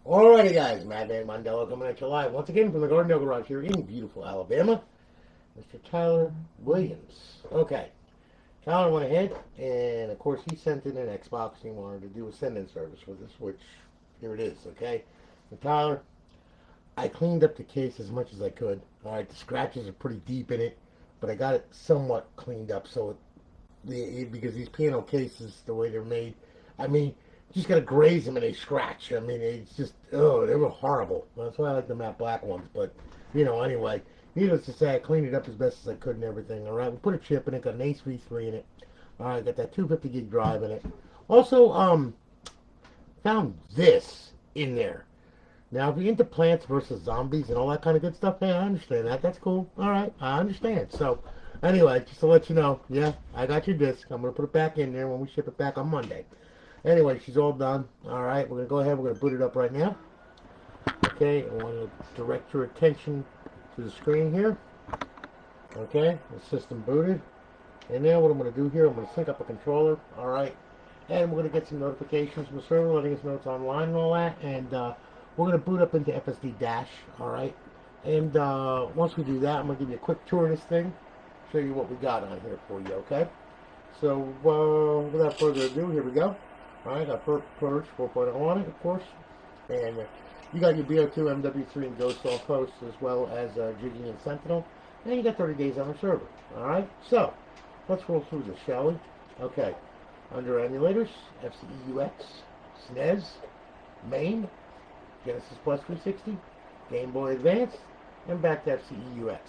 Alrighty guys, Madman Mondello coming at you live once again from the Gardendale Garage here in beautiful Alabama. Mr. Tyler Williams. Okay, Tyler went ahead and of course he sent in an Xbox. He wanted to do a send-in service with us, which here it is, okay? And Tyler, I cleaned up the case as much as I could. Alright, the scratches are pretty deep in it, but I got it somewhat cleaned up so because these piano cases, the way they're made, I mean, you just gotta graze them and they scratch. I mean, it's just, oh, they were horrible. That's why I like the matte black ones. But, anyway, needless to say, I cleaned it up as best as I could and everything. All right, we put a chip in it, got an Ace V3 in it. All right, got that 250 gig drive in it. Also, found this in there. Now, if you're into Plants versus Zombies and all that kind of good stuff, hey, I understand that. That's cool. All right, I understand. So, anyway, just to let you know, yeah, I got your disc. I'm going to put it back in there when we ship it back on Monday. Anyway, she's all done. All right, we're going to go ahead. We're going to boot it up right now. Okay, I want to direct your attention to the screen here. Okay, the system booted. And now what I'm going to do here, I'm going to sync up a controller. All right, and we're going to get some notifications from the server letting us know it's online and all that. And we're going to boot up into FSD Dash. All right, and once we do that, I'm going to give you a quick tour of this thing, show you what we got on here for you. Okay, so without further ado, here we go. Alright, got Purge 4.0 on it, of course. And you got your BO2, MW3, and Ghost Offhosts, as well as Jiggy and Sentinel. And you got 30 days on the server. Alright, so let's roll through this, shall we? Okay, under Emulators, FCEUX, SNES, MAME, Genesis Plus 360, Game Boy Advance, and back to FCEUX.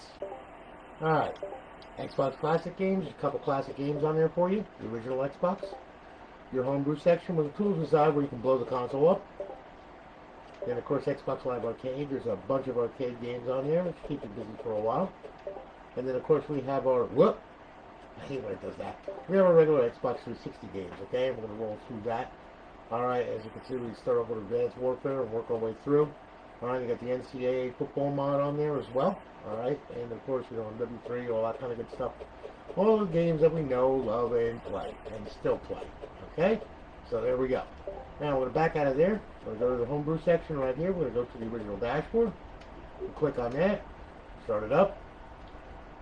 Alright, Xbox Classic games, a couple classic games on there for you, the original Xbox. Your homebrew section with the tools inside where you can blow the console up. Then, of course, Xbox Live Arcade. There's a bunch of arcade games on there, which keep you busy for a while. And then, of course, we have our... Whoop! I hate when it does that. We have our regular Xbox 360 games, okay? We're going to roll through that. Alright, as you can see, we start off with Advanced Warfare and work our way through. Alright, you got the NCAA football mod on there as well. Alright, and, of course, W3, all that kind of good stuff. All the games that we know, love, and play, and still play. Okay? So there we go. Now we're going to back out of there. We're going to go to the homebrew section right here. We're going to go to the original dashboard. We'll click on that. Start it up.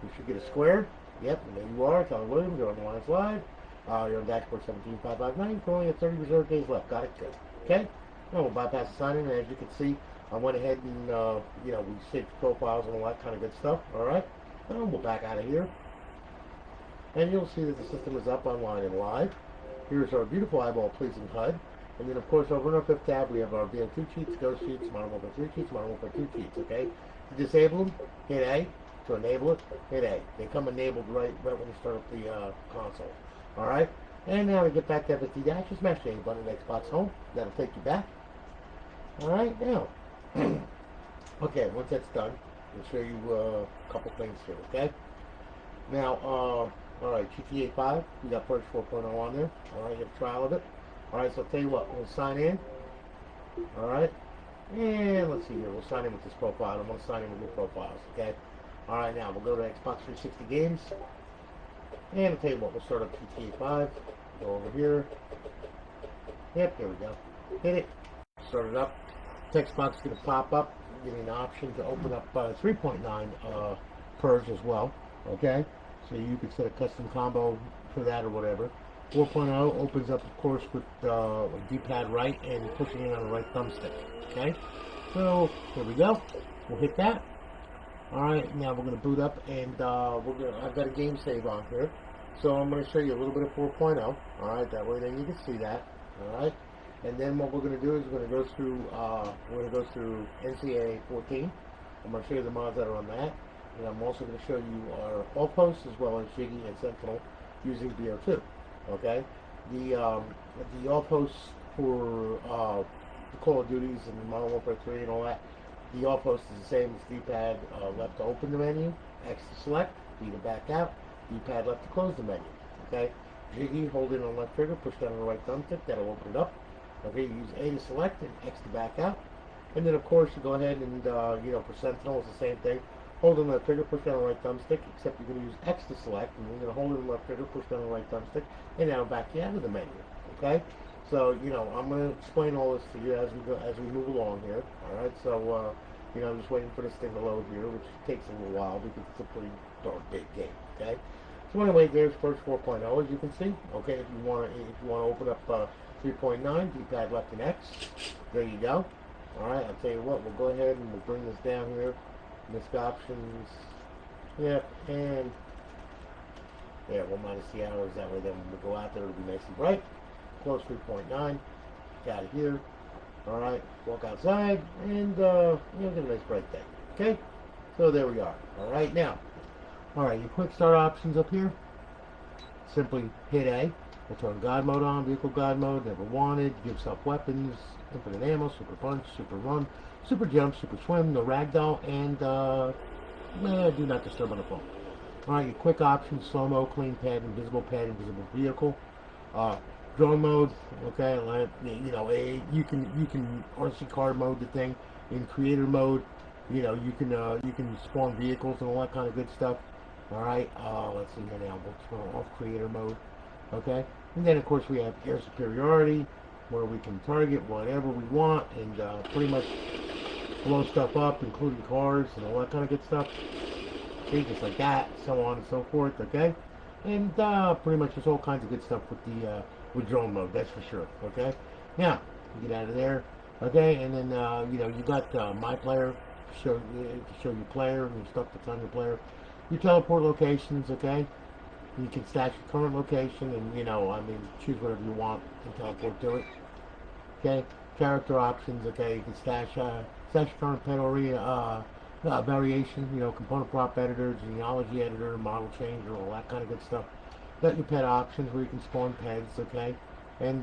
You should get a square. Yep, and there you are. Tyler Williams. You're on the Alliance Live. You're on dashboard 17559. You only have 30 reserved days left. Got it? Good. Okay? Now we'll bypass the sign-in. And as you can see, I went ahead and, we saved profiles and all that kind of good stuff. Alright? And we'll back out of here. And you'll see that the system is up, online, and live. Here's our beautiful eyeball-pleasing HUD. And then, of course, over in our fifth tab, we have our BO2 cheats, Ghost cheats, Modern Warfare 3 cheats, Modern Warfare 2 cheats, okay? To disable them, hit A. To enable it, hit A. They come enabled right when you start up the console. Alright? And now we get back to FSD Dash. Just smash the A button at Xbox Home. That'll take you back. Alright, now. Okay, once that's done, I'll show you a couple things here, okay? Now, alright, GTA 5, we got Purge 4.0 on there. Alright, you have a trial of it. Alright, so I'll tell you what, we'll sign in. Alright, and let's see here, we'll sign in with this profile. I'm going to sign in with new profiles, okay? Alright, now we'll go to Xbox 360 games. And I'll tell you what, we'll start up GTA 5. Go over here. Yep, there we go. Hit it. Start it up. Text box is going to pop up. Give me an option to open up 3.9 Purge as well, okay? So you could set a custom combo for that or whatever. 4.0 opens up, of course, with D-pad right and pushing it on the right thumbstick. Okay, so here we go. We'll hit that. All right, now we're going to boot up, and I've got a game save on here, so I'm going to show you a little bit of 4.0. All right, that way then you can see that. All right, and then what we're going to do is we're going to go through NCAA 14. I'm going to show you the mods that are on that. And I'm also going to show you our Offhosts as well as Jiggy and Sentinel using BO2. Okay, the Offhosts for the Call of Duties and Modern Warfare 3 and all that. The Offhost is the same as D-pad left to open the menu, X to select, B to back out, D-pad left to close the menu. Okay, Jiggy, hold in on left trigger, push down on the right thumbstick, that'll open it up. Okay, you use A to select and X to back out. And then of course you go ahead and for Sentinel it's the same thing. Hold on the left trigger, push down the right thumbstick, except you're going to use X to select, and you're going to hold on the left trigger, push down the right thumbstick, and that'll back you out of the menu, okay? So, you know, I'm going to explain all this to you as we go, as we move along here. All right. So, you know, I'm just waiting for this thing to load here, which takes a little while because it's a pretty darn big game. Okay. So anyway, there's Purge 4.0, as you can see. Okay, if you want to open up 3.9, GtaV left and X. There you go. All right. I'll tell you what. We'll go ahead and we'll bring this down here. Misc options. Yeah, and yeah, we'll minus the hours. That way, then when we go out there, it'll be nice and bright. Close 3.9. Out of here. All right, walk outside, and you know, get a nice bright day. Okay, so there we are. All right, now, all right, your quick start options up here. Simply hit A. We'll turn God mode on, vehicle God mode, never wanted, give self weapons, infinite ammo, super punch, super run, super jump, super swim, no ragdoll, and do not disturb on the phone. All right, your quick options: slow mo, clean pad, invisible vehicle. Drone mode, okay, like, you know, you can RC card mode the thing. In creator mode, you know, you can spawn vehicles and all that kind of good stuff. All right, let's see here now. We'll turn off creator mode, okay, and then of course we have air superiority, where we can target whatever we want and pretty much blow stuff up, including cars and all that kind of good stuff. See, just like that, so on and so forth, okay, and pretty much there's all kinds of good stuff with the with drone mode, that's for sure. Okay, now you get out of there. Okay, and then you know, you got my player to show your player and stuff that's on your player. Your teleport locations. Okay, you can stash your current location, and you know, I mean, choose whatever you want and teleport to it. Okay, character options. Okay, you can stash your current pet or variation. You know, component prop editor, genealogy editor, model changer, all that kind of good stuff. Got your pet options where you can spawn pets, okay? And,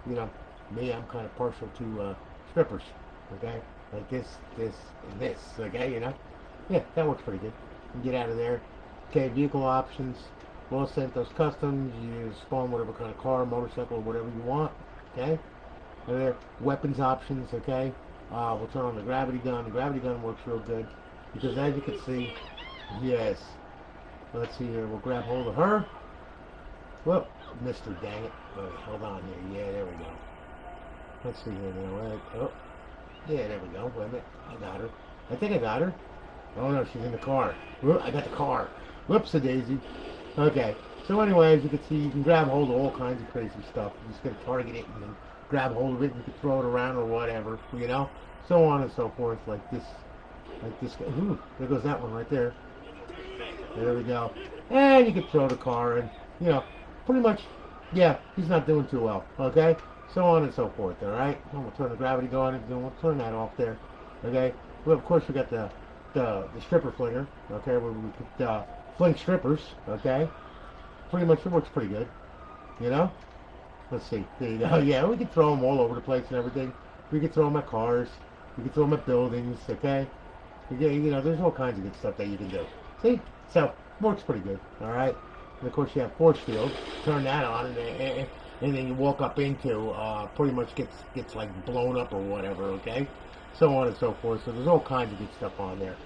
you know, me, I'm kind of partial to strippers, okay? Like this, and this, okay, you know? Yeah, that works pretty good. You can get out of there. Okay, vehicle options. Los Santos Customs, you spawn whatever kind of car, motorcycle, whatever you want, okay? And there, weapons options, okay? We'll turn on the gravity gun. The gravity gun works real good because as you can see, yes. Let's see here, we'll grab hold of her. Whoop, missed her, dang it. Right, hold on here. Yeah, there we go. Let's see here now. Right. Oh, yeah, there we go. Wait a minute. I got her. I think I got her. Oh, no, she's in the car. Whoop, I got the car. Whoops-a-daisy. Okay. So anyway, as you can see, you can grab hold of all kinds of crazy stuff. You just got to target it and then grab hold of it and you can throw it around or whatever, you know? So on and so forth, like this guy. Ooh, there goes that one right there. There we go. And you can throw the car and, you know, pretty much, yeah, he's not doing too well, okay? So on and so forth, all right? And we'll turn the gravity gun on and we'll turn that off there, okay? Well, of course, we got the stripper flinger, okay, where we could fling strippers, okay? Pretty much, it works pretty good, you know? Let's see, there you go. Yeah, we can throw them all over the place and everything. We can throw them at cars. We can throw them at buildings, okay? You know, there's all kinds of good stuff that you can do. See? So, works pretty good, all right? And of course you have force field. Turn that on, and then you walk up into pretty much gets like blown up or whatever. Okay, so on and so forth. So there's all kinds of good stuff on there.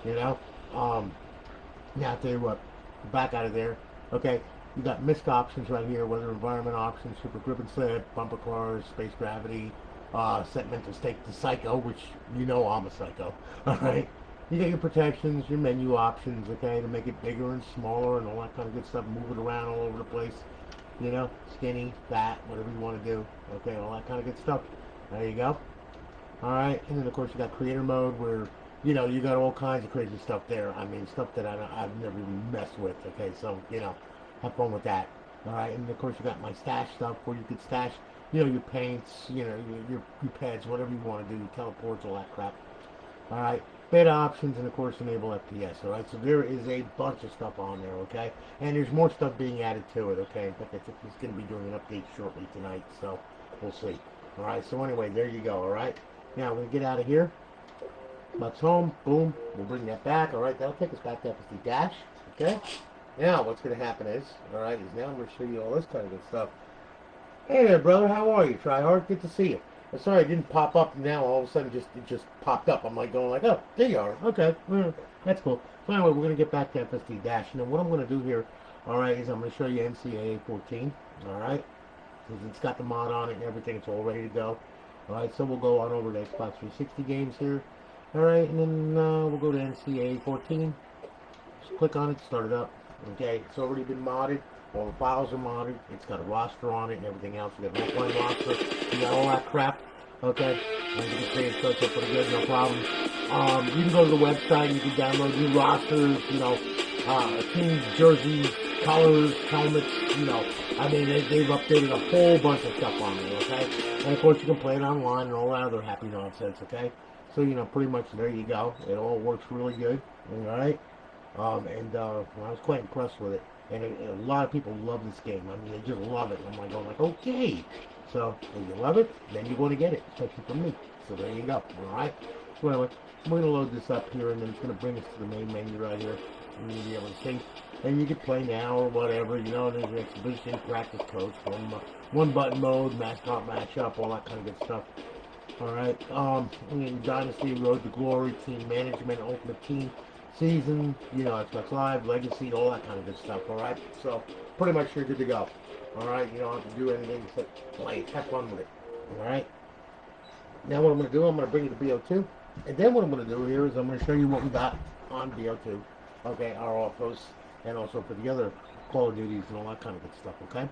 You know. Now I'll tell you what. Back out of there. Okay, you got misc options right here. Weather environment options, super grip and slip, bumper cars, space gravity, set mental state to psycho, which you know I'm a psycho. All right. You got your protections, your menu options, okay, to make it bigger and smaller and all that kind of good stuff. Move it around all over the place, you know, skinny, fat, whatever you want to do, okay, all that kind of good stuff. There you go. All right, and then of course you got creator mode where, you know, you got all kinds of crazy stuff there. I mean, stuff that I've never even messed with, okay, so, you know, have fun with that. All right, and of course you got my stash stuff where you could stash, you know, your paints, you know, your pads, whatever you want to do, your teleports, all that crap. All right. Beta options and of course enable FPS. Alright, so there is a bunch of stuff on there, okay? And there's more stuff being added to it, okay? In fact, I think he's going to be doing an update shortly tonight, so we'll see. Alright, so anyway, there you go, alright? Now, we're going to get out of here. Bucks home, boom, we'll bring that back, alright? That'll take us back to FSD Dash, okay? Now, what's going to happen is, alright, is now I'm going to show you all this kind of good stuff. Hey there, brother, how are you? Try hard, good to see you. I'm sorry it didn't pop up now. All of a sudden, it just popped up. I'm like going like, oh, there you are. Okay, that's cool. So anyway, we're gonna get back to FSD Dash. And then what I'm gonna do here, all right, is I'm gonna show you NCAA 14. All right, because it's got the mod on it and everything. It's all ready to go. Alright, so we'll go on over to Xbox 360 games here. Alright, and then we'll go to NCAA 14. Just click on it, start it up. Okay, it's already been modded. All the files are modded. It's got a roster on it and everything else. We got an offline roster. We got all that crap. Okay, as you can see, it starts up pretty good, no problem. You can go to the website. You can download new rosters. You know, team jerseys, colors, helmets. You know, I mean, they've updated a whole bunch of stuff on there. Okay, and of course you can play it online and all that other happy nonsense. Okay, so you know, pretty much there you go. It all works really good. All right. I was quite impressed with it. And a lot of people love this game. I mean, they just love it. I'm like, okay. So, if you love it, then you're going to get it, especially from me. So, there you go. Alright? So, anyway, we're going to load this up here, and then it's going to bring us to the main menu right here. And you'll be able to see. And you can play now or whatever. You know, there's an exhibition, practice coach, one button mode, mascot matchup, all that kind of good stuff. Alright? Dynasty, Road to Glory, Team Management, Ultimate Team. Season, you know, Xbox Live, Legacy, all that kind of good stuff, alright? So, pretty much you're good to go. Alright, you don't have to do anything except play, have fun with it. Alright? Now what I'm going to do, I'm going to bring you to BO2. And then what I'm going to do here is I'm going to show you what we got on BO2. Okay, our Offhosts, and also for the other Call of Duties and all that kind of good stuff, okay?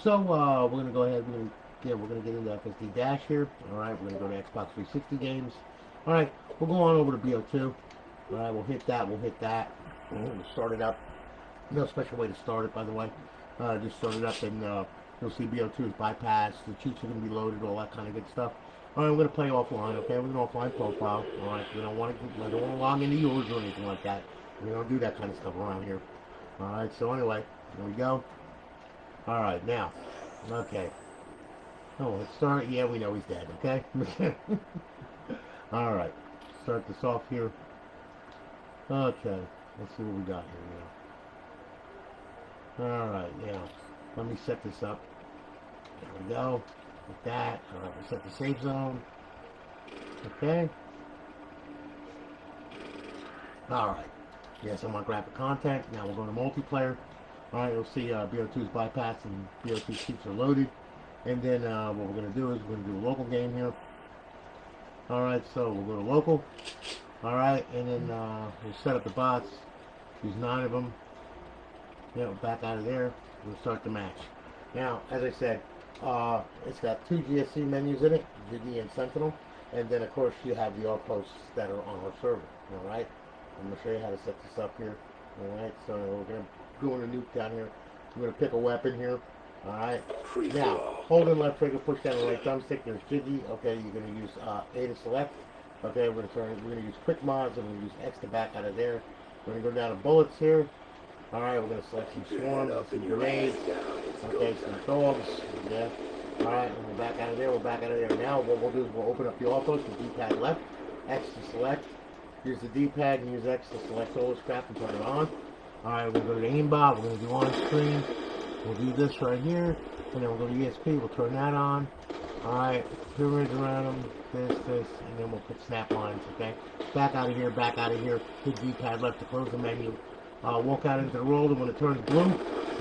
So, we're going to go ahead, we're going to get into FSD Dash here. Alright, we're going to go to Xbox 360 games. Alright, we'll go on over to BO2. Alright, we'll hit that. We'll start it up. No special way to start it, by the way. Just start it up and you'll see BO2 is bypassed. The cheats are going to be loaded, all that kind of good stuff. Alright, we're going to play offline, okay? We're going to offline profile. Alright, we don't want to log into yours or anything like that. We don't do that kind of stuff around here. Alright, so anyway, here we go. Alright, now. Okay. Oh, let's start. Yeah, we know he's dead, okay? Alright, start this off here. Okay, let's see what we got here now. Alright, now, let me set this up. There we go. Like that. Alright, we'll set the save zone. Okay. Alright. Yes, I'm on graphic content. Now we'll go to multiplayer. Alright, you'll see BO2 is bypassed and BO2 sheets are loaded. And then what we're going to do is we're going to do a local game here. Alright, so we'll go to local. Alright, and then we'll set up the bots. Use 9 of them. Yeah, back out of there. We'll start the match. Now, as I said, it's got 2 GSC menus in it, Jiggy and Sentinel. And then, of course, you have the Offhosts that are on our server. Alright, I'm going to show you how to set this up here. Alright, so we're going to go in a nuke down here. I'm going to pick a weapon here. Alright, now, hold in left trigger, push down the right thumbstick. There's Jiggy. Okay, you're going to use A to select. Okay, we're going to use quick mods, and we're going to use X to back out of there. We're going to go down to bullets here. Alright, we're going to select some swarms, some grenades. Okay, some dogs. Yeah. Alright, and we're back out of there. We're back out of there. Now, what we'll do is we'll open up the Offhosts with D-pad left, X to select. Use the D-pad and use X to select all this crap and turn it on. Alright, we're going to go to aimbot. We're going to do on screen. We'll do this right here. And then we'll go to ESP. We'll turn that on. Alright, pyramids around them, this, and then we'll put snap lines, okay? Back out of here, hit D-pad left to close the menu. Walk out into the road, and when it turns blue,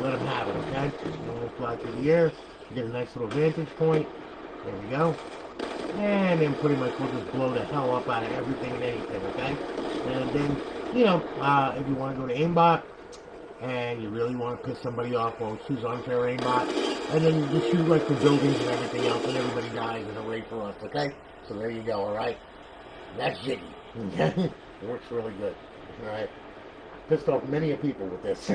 let them have it, okay? And we'll fly through the air, get a nice little vantage point. There we go. And then pretty much we'll just blow the hell up out of everything and anything, okay? And then, you know, if you want to go to aimbot, and you really want to piss somebody off, well, choose unfair aimbot, and then you just shoot like the buildings and everything else, and everybody dies and hooray for us, okay? So there you go, alright? That's Jiggy, okay? It works really good, alright? Pissed off many a people with this.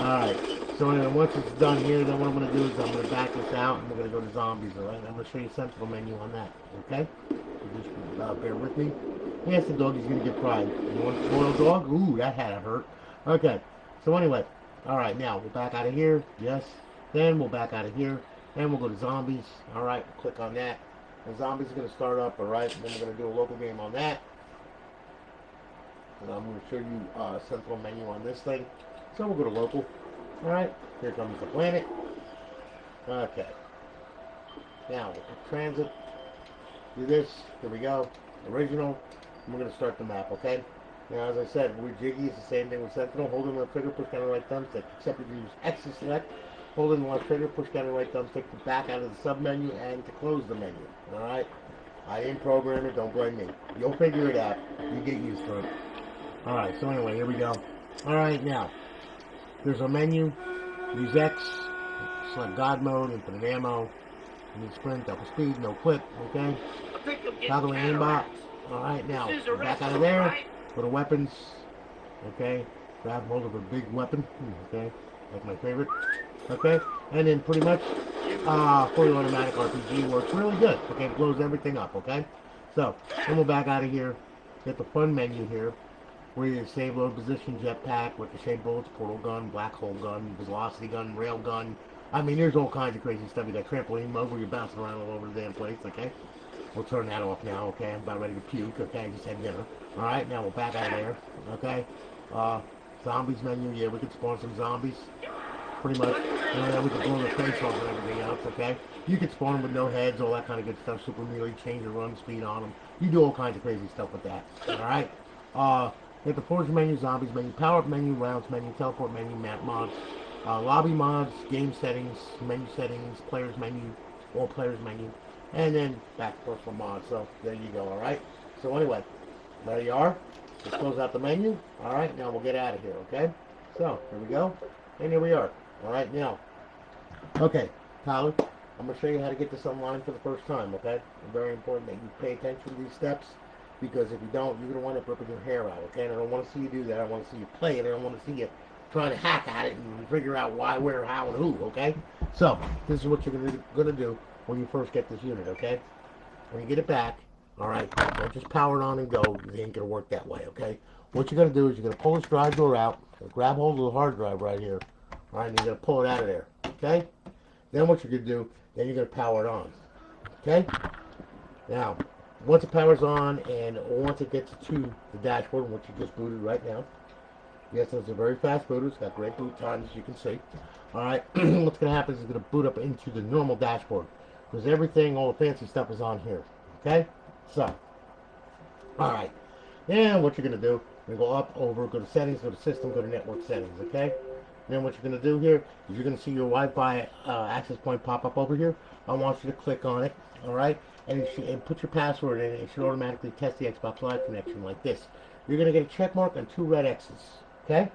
Alright, so anyway, once it's done here, then what I'm going to do is I'm going to back this out, and we're going to go to zombies, alright? I'm going to show you Sentinel menu on that, okay? So just bear with me. Yes, the dog is going to get fried. You want a spoiled dog? Ooh, that had to hurt. Okay, so anyway, alright, now we'll back out of here, yes. Then we'll back out of here, and we'll go to zombies. Alright, we'll click on that. And zombies is going to start up, alright? And then we're going to do a local game on that. And I'm going to show you Sentinel menu on this thing. So we'll go to local. Alright, here comes the planet. Okay. Now, we'll put transit. Do this. Here we go. Original. And we're going to start the map, okay? Now, as I said, with Jiggy, it's the same thing with Sentinel. Hold in the trigger, push down the right thumbstick. Except if you use X to select, hold in the left trigger, push down the right thumbstick to back out of the sub menu and to close the menu. Alright? I didn't program it, don't blame me. You'll figure it out. You get used to it. Alright, so anyway, here we go. Alright, now, there's our menu. Use X, select God mode, infinite ammo, need sprint, double speed, no clip, okay? Toggle the aimbot. Alright, now, back out of there, go to weapons, okay? Grab hold of a big weapon, okay? That's my favorite, okay? And then pretty much, fully automatic RPG works really good, okay? It blows everything up, okay? So, then we'll back out of here, get the fun menu here, where you save load position, jetpack, ricochet bullets, portal gun, black hole gun, velocity gun, rail gun. I mean, there's all kinds of crazy stuff. You got trampoline mode where you're bouncing around all over the damn place, okay? We'll turn that off now, okay? I'm about ready to puke, okay? Just had dinner. Alright, now we'll back out of there, okay? Zombies menu, yeah, we could spawn some zombies. Pretty much. And then we can blow their face off and everything else, okay? You could spawn them with no heads, all that kind of good stuff. Super melee, change the run speed on them. You do all kinds of crazy stuff with that, alright? Hit the Purge menu, zombies menu, power up menu, rounds menu, teleport menu, map mods, lobby mods, game settings, menu settings, players menu, all players menu, and then back to personal mods. So there you go, alright? So anyway, there you are. Let's close out the menu. Alright, now we'll get out of here, okay? So, here we go. And here we are. Alright, now. Okay, Tyler, I'm going to show you how to get this online for the first time, okay? It's very important that you pay attention to these steps. Because if you don't, you're going to wind up ripping your hair out, okay? And I don't want to see you do that. I want to see you play it. I don't want to see you trying to hack at it and figure out why, where, how, and who, okay? So, this is what you're going to do when you first get this unit, okay? When you get it back, all right, don't just power it on and go. It ain't going to work that way, okay? What you're going to do is you're going to pull this drive door out, grab hold of the hard drive right here, all right, and you're going to pull it out of there, okay? Then what you're going to do, then you're going to power it on, okay? Now, once it powers on and once it gets to the dashboard, which you just booted right now. Yes, it's a very fast booter. It's got great boot times, as you can see. Alright, what's going to happen is it's going to boot up into the normal dashboard. Because everything, all the fancy stuff is on here. Okay? So, alright. Then what you're going to do, you're going to go up, over, go to settings, go to system, go to network settings. Okay? Then what you're going to do here is you're going to see your Wi-Fi access point pop up over here. I want you to click on it. Alright? And put your password in. It should automatically test the Xbox Live connection like this. You're going to get a check mark and 2 red X's. Okay?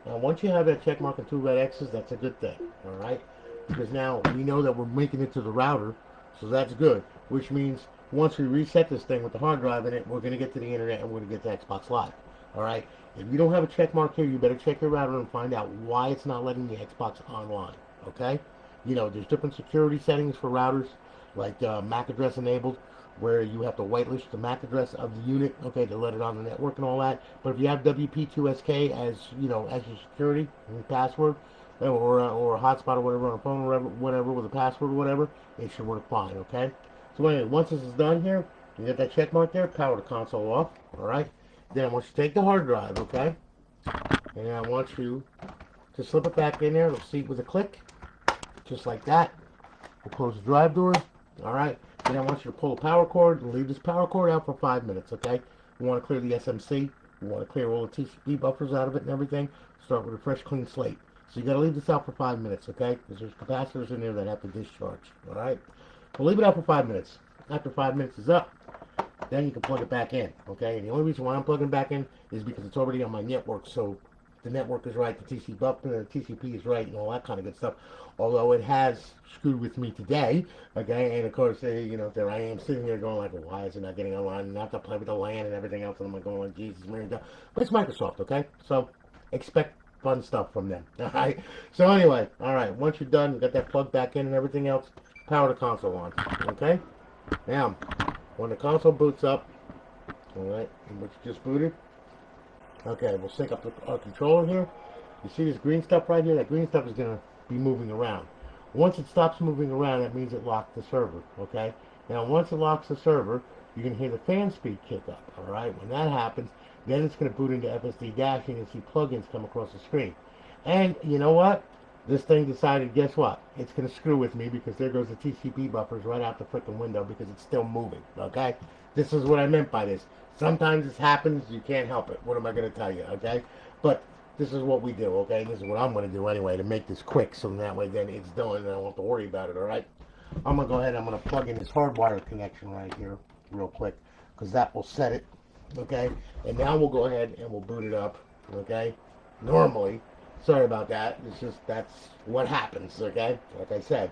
Now, once you have that check mark and 2 red X's, that's a good thing. Alright? Because now we know that we're making it to the router, so that's good. Which means once we reset this thing with the hard drive in it, we're going to get to the internet and we're going to get to Xbox Live. Alright? If you don't have a check mark here, you better check your router and find out why it's not letting the Xbox online. Okay? You know, there's different security settings for routers, like MAC address enabled, where you have to whitelist the MAC address of the unit, okay, to let it on the network and all that. But if you have WP2SK as, you know, as your security and password, or a hotspot or whatever on a phone or whatever with a password or whatever, it should work fine, okay? So anyway, once this is done here, you get that check mark there, power the console off, alright? Then I want you to take the hard drive, okay? And I want you to slip it back in there. It'll seat with a click, just like that. We'll close the drive door. Alright, then I want you to pull the power cord and leave this power cord out for 5 minutes, okay? We want to clear the SMC. We want to clear all the TCP buffers out of it and everything. Start with a fresh, clean slate. So you got to leave this out for 5 minutes, okay? Because there's capacitors in there that have to discharge, alright? We'll leave it out for 5 minutes. After 5 minutes is up, then you can plug it back in, okay? And the only reason why I'm plugging it back in is because it's already on my network, so the network is right, the TCP is right, and all that kind of good stuff. Although it has screwed with me today, okay? And of course, you know, there I am sitting there going like, well, why is it not getting online? And I have to play with the LAN and everything else, and I'm like going like, Jesus, Mary, but it's Microsoft, okay? So expect fun stuff from them, all right? So anyway, all right, once you're done, you got that plugged back in and everything else, power the console on, okay? Now, when the console boots up, all right, which just booted, okay, we'll sync up our controller here. You see this green stuff right here? That green stuff is going to be moving around. Once it stops moving around, that means it locked the server, okay? Now, once it locks the server, you can hear the fan speed kick up, all right? When that happens, then it's going to boot into FSD dash, and you'll see plugins come across the screen. And you know what? This thing decided, guess what? It's going to screw with me because there goes the TCP buffers right out the freaking window because it's still moving, okay? This is what I meant by this. Sometimes this happens, you can't help it. What am I going to tell you, okay? But this is what we do, okay? This is what I'm going to do anyway to make this quick so that way then it's done and I don't have to worry about it, all right? I'm going to go ahead and I'm going to plug in this hardwire connection right here real quick because that will set it, okay? And now we'll go ahead and we'll boot it up, okay? Normally, sorry about that. It's just that's what happens, okay? Like I said.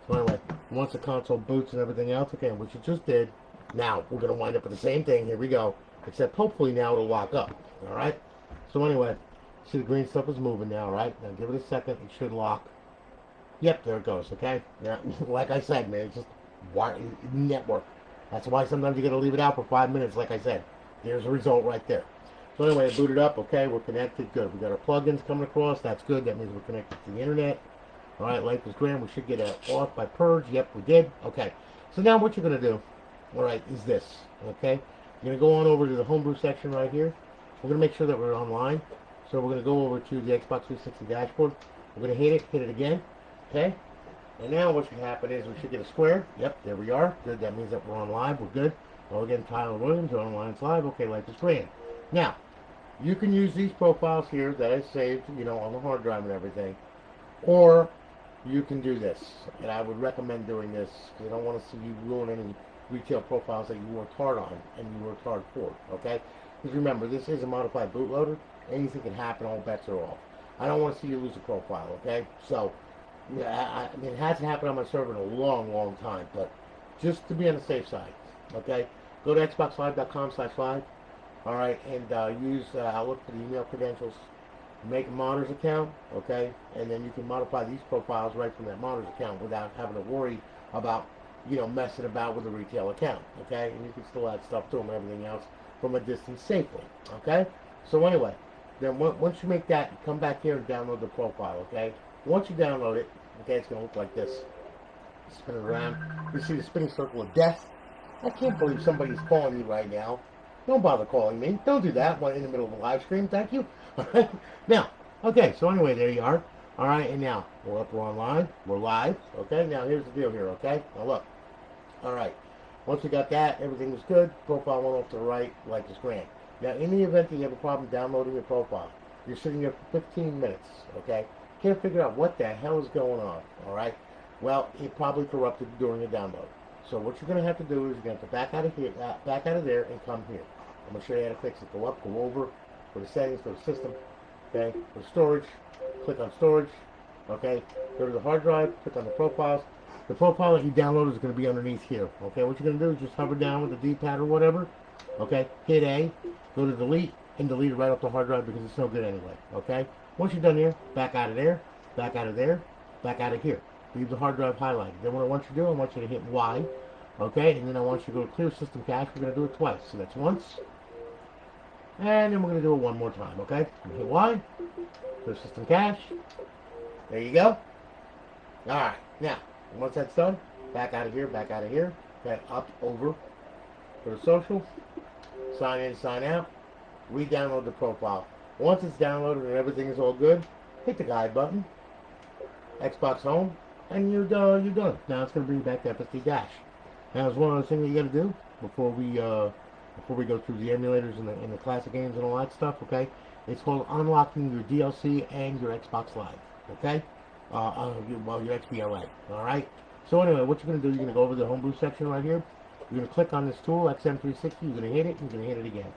So anyway, once the console boots and everything else, okay, which it just did, now we're gonna wind up with the same thing. Here we go. Except hopefully now it'll lock up. Alright? So anyway, see the green stuff is moving now, right? Now give it a second, it should lock. Yep, there it goes, okay? Yeah, like I said, man, it's just network. That's why sometimes you gotta leave it out for 5 minutes, like I said. There's a result right there. So anyway, boot it up. Okay, we're connected. Good. We got our plugins coming across. That's good. That means we're connected to the internet. All right, life is grand. We should get it off by Purge. Yep, we did. Okay. So now what you're going to do, all right, is this. Okay. You're going to go on over to the homebrew section right here. We're going to make sure that we're online. So we're going to go over to the Xbox 360 dashboard. We're going to hit it again. Okay. And now what should happen is we should get a square. Yep, there we are. Good. That means that we're on live. We're good. Well, again, Tyler Williams, online. It's live. Okay, life is grand. Now, you can use these profiles here that I saved, you know, on the hard drive and everything. Or you can do this. And I would recommend doing this because I don't want to see you ruin any retail profiles that you worked hard on and you worked hard for, okay? Because remember, this is a modified bootloader. Anything can happen. All bets are off. I don't want to see you lose a profile, okay? So, yeah, I mean, it hasn't happened on my server in a long, long time. But just to be on the safe side, okay? Go to xboxlive.com/live. All right, and use Outlook for the email credentials. Make a Modders account, okay, and then you can modify these profiles right from that Modders account without having to worry about, you know, messing about with a retail account, okay. And you can still add stuff to them and everything else from a distance safely, okay. So anyway, then once you make that, you come back here and download the profile, okay. Once you download it, okay, it's going to look like this. Spin it around. You see the spinning circle of death. I can't believe somebody's calling me right now. Don't bother calling me. Don't do that when in the middle of a live stream. Thank you. All right. Now, okay. So anyway, there you are. All right. And now we're up. We're online. We're live. Okay. Now here's the deal here. Okay. Now look. All right. Once we got that, everything was good. Profile went off to the right. Life is grand. Now, in the event that you have a problem downloading your profile, you're sitting there for 15 minutes. Okay. Can't figure out what the hell is going on. All right. Well, it probably corrupted during the download. So what you're going to have to do is you're going to have to back out of here, back out of there, and come here. I'm going to show you how to fix it. Go up, go over, go to settings, go to system, okay, go to storage, click on storage, okay, go to the hard drive, click on the profiles. The profile that you downloaded is going to be underneath here, okay. What you're going to do is just hover down with the D-pad or whatever, okay, hit A, go to delete, and delete it right off the hard drive because it's no good anyway, okay. Once you're done here, back out of there, back out of there, back out of here. Leave the hard drive highlighted. Then what I want you to do, I want you to hit Y, okay, and then I want you to go to clear system cache. We're going to do it twice. So that's once, and then we're going to do it one more time, okay? Hit Y, clear system cache. There you go. All right, now, once that's done, back out of here, okay, up, over, go to social, sign in, sign out, re-download the profile. Once it's downloaded and everything is all good, hit the guide button, Xbox Home, and you're done. Now it's going to bring you back to FSD Dash. Now, it's one of the things that you got to do before we go through the emulators and the classic games and all that stuff. Okay, it's called unlocking your DLC and your Xbox Live. Okay, your XBLA. All right. So anyway, what you're going to do, you're going to go over to the homebrew section right here. You're going to click on this tool, XM360. You're going to hit it. You're going to hit it again.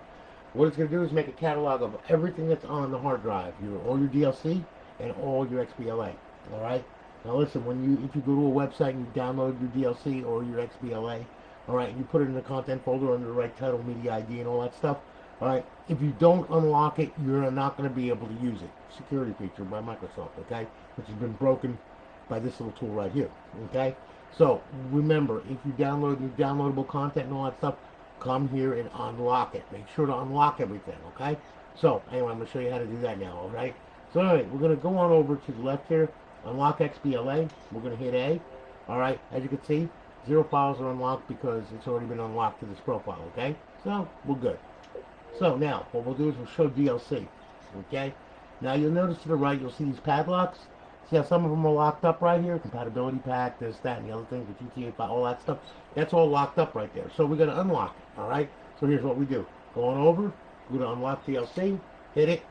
What it's going to do is make a catalog of everything that's on the hard drive, all your DLC and all your XBLA. All right. Now listen, if you go to a website and you download your DLC or your XBLA, all right, you put it in the content folder under the right title, media ID, and all that stuff. All right. If you don't unlock it, you're not going to be able to use it. Security feature by Microsoft, okay, which has been broken by this little tool right here. Okay. So remember, if you download your downloadable content and all that stuff, come here and unlock it. Make sure to unlock everything. Okay. So anyway, I'm going to show you how to do that now. All right. So anyway, we're going to go on over to the left here. Unlock XBLA. We're going to hit A. All right. As you can see, 0 files are unlocked because it's already been unlocked to this profile. Okay. So we're good. So now what we'll do is we'll show DLC. Okay. Now you'll notice to the right, you'll see these padlocks. See how some of them are locked up right here? Compatibility pack, this, that, and the other things, the GTA 5, all that stuff. That's all locked up right there. So we're going to unlock it, all right? So here's what we do. Go on over, go to unlock DLC, hit it.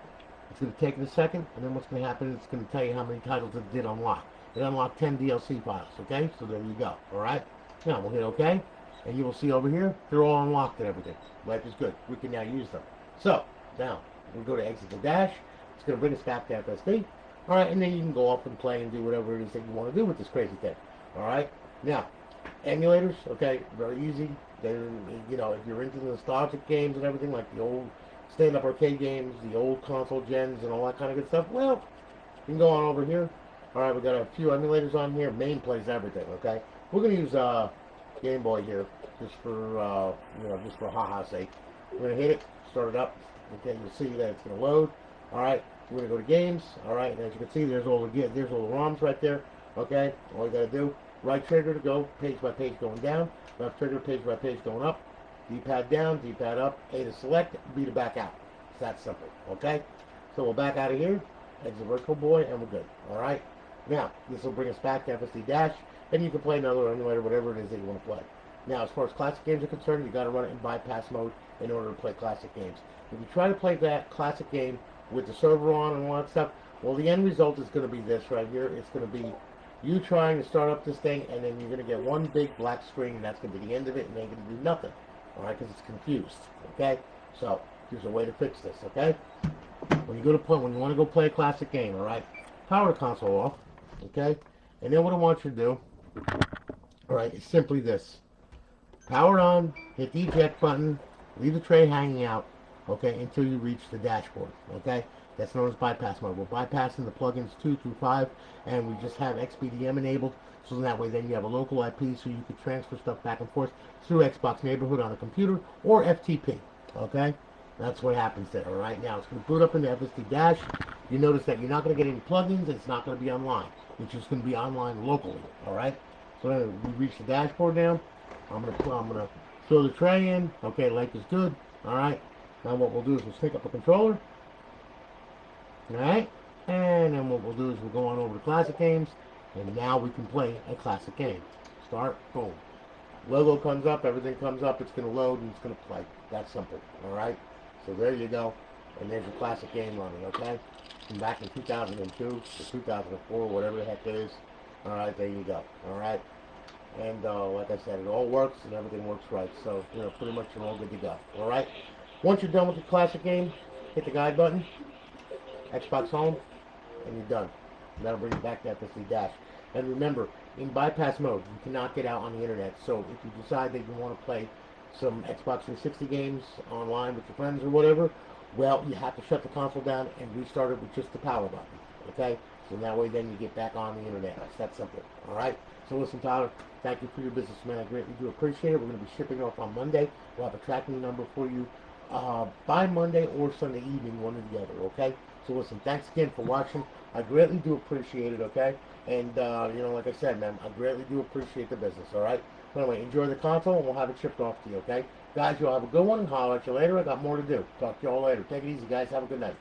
It's going to take it a second, and then what's going to happen is it's going to tell you how many titles it did unlock. It unlocked 10 DLC files, okay? So there you go, all right? Now we'll hit OK, and you will see over here, they're all unlocked and everything. Life is good. We can now use them. So, now, we go to exit the dash. It's going to bring us back to FSD. All right, and then you can go off and play and do whatever it is that you want to do with this crazy thing. All right? Now, emulators, okay, very easy. They're, you know, if you're into the nostalgic games and everything, like the old stand-up arcade games, the old console gens, and all that kind of good stuff, well, you can go on over here. All right, we got a few emulators on here. Main plays everything, okay? We're going to use Game Boy here, just for, you know, just for ha-ha's sake. We're going to hit it, start it up. Okay, you'll see that it's going to load. All right, we're going to go to games. All right, and as you can see, there's all the ROMs right there. Okay, all you got to do, right trigger to go page by page going down, left trigger page by page going up, D-pad down, D-pad up, A to select, B to back out. It's that simple. Okay, so we'll back out of here, exit Virtual Boy, and we're good. All right, now this will bring us back to FSD Dash, and you can play another emulator, whatever it is that you want to play. Now, as far as classic games are concerned, you got to run it in bypass mode in order to play classic games. If you try to play that classic game with the server on and all that stuff, well, the end result is going to be this right here. It's going to be you trying to start up this thing, and then you're going to get one big black screen, and that's going to be the end of it, and they're going to do nothing, all right, because it's confused, okay? So here's a way to fix this, okay? When you want to go play a classic game, all right, power the console off, okay? And then what I want you to do, all right, is simply this. Power it on, hit the eject button, leave the tray hanging out, okay, until you reach the dashboard, okay? That's known as bypass mode. We're bypassing the plugins 2 through 5, and we just have XBDM enabled, so that way then you have a local IP so you can transfer stuff back and forth through Xbox Neighborhood on a computer or FTP, okay? That's what happens there, all right? Now, it's going to boot up into FSD Dash. You notice that you're not going to get any plugins. It's not going to be online. It's just going to be online locally, all right? So then we reach the dashboard now. I'm gonna throw the tray in. Okay, life is good. All right. Now what we'll do is we'll stick up a controller. All right. And then what we'll do is we'll go on over to classic games, and now we can play a classic game. Start. Boom. Logo comes up. Everything comes up. It's gonna load and it's gonna play. That's simple. All right. So there you go. And there's your classic game running. Okay. From back in 2002 to 2004, whatever the heck it is. All right. There you go. All right. And like I said, it all works and everything works right. So, you know, pretty much you're all good to go. All right? Once you're done with the classic game, hit the guide button, Xbox Home, and you're done. And that'll bring you back to FSD Dash. And remember, in bypass mode, you cannot get out on the internet. So if you decide that you want to play some Xbox 360 games online with your friends or whatever, well, you have to shut the console down and restart it with just the power button. Okay? So that way then you get back on the internet. It's that simple. All right? So listen, Tyler, thank you for your business, man. I greatly do appreciate it. We're going to be shipping off on Monday. We'll have a tracking number for you by Monday or Sunday evening, one or the other, okay? So listen, thanks again for watching. I greatly do appreciate it, okay? And, you know, like I said, man, I greatly do appreciate the business, all right? But anyway, enjoy the console, and we'll have it shipped off to you, okay? Guys, you'll have a good one, and holler at you later. I got more to do. Talk to you all later. Take it easy, guys. Have a good night.